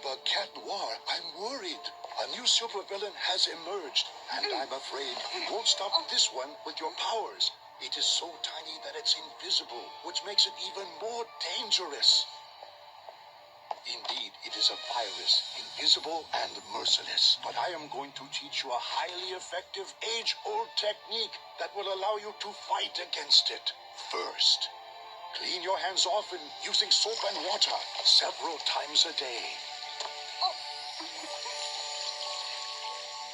But Cat Noir, I'm worried. A new supervillain has emerged, and I'm afraid you won't stop this one with your powers. It is so tiny that it's invisible, which makes it even more dangerous. Indeed, it is a virus, invisible and merciless. But I am going to teach you a highly effective, age-old technique that will allow you to fight against it. First, clean your hands often using soap and water several times a day.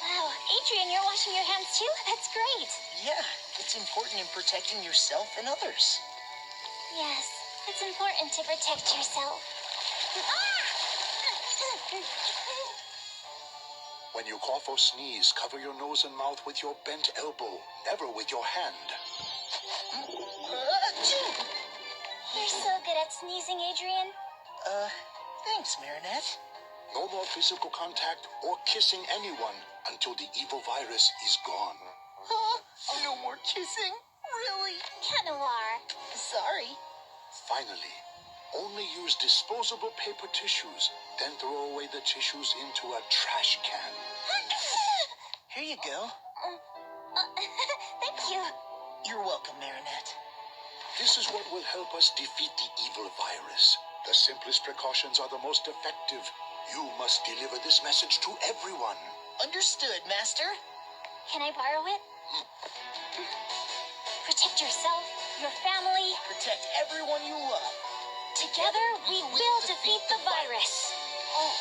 Wow, Adrian, you're washing your hands too? That's great. Yeah, it's important in protecting yourself and others. Yes, it's important to protect yourself. When you cough or sneeze, cover your nose and mouth with your bent elbow, never with your hand. You're so good at sneezing, Adrian. Thanks, Marinette. No more physical contact or kissing anyone until the evil virus is gone. Huh? No more kissing? Really? Cat Noir. Sorry. Finally, only use disposable paper tissues, then throw away the tissues into a trash can. Here you go. Thank you. You're welcome, Marinette. This is what will help us defeat the evil virus. The simplest precautions are the most effective. You must deliver this message to everyone. Understood, Master. Can I borrow it? Protect yourself, your family. Protect everyone you love. Together, we will defeat the virus. Oh.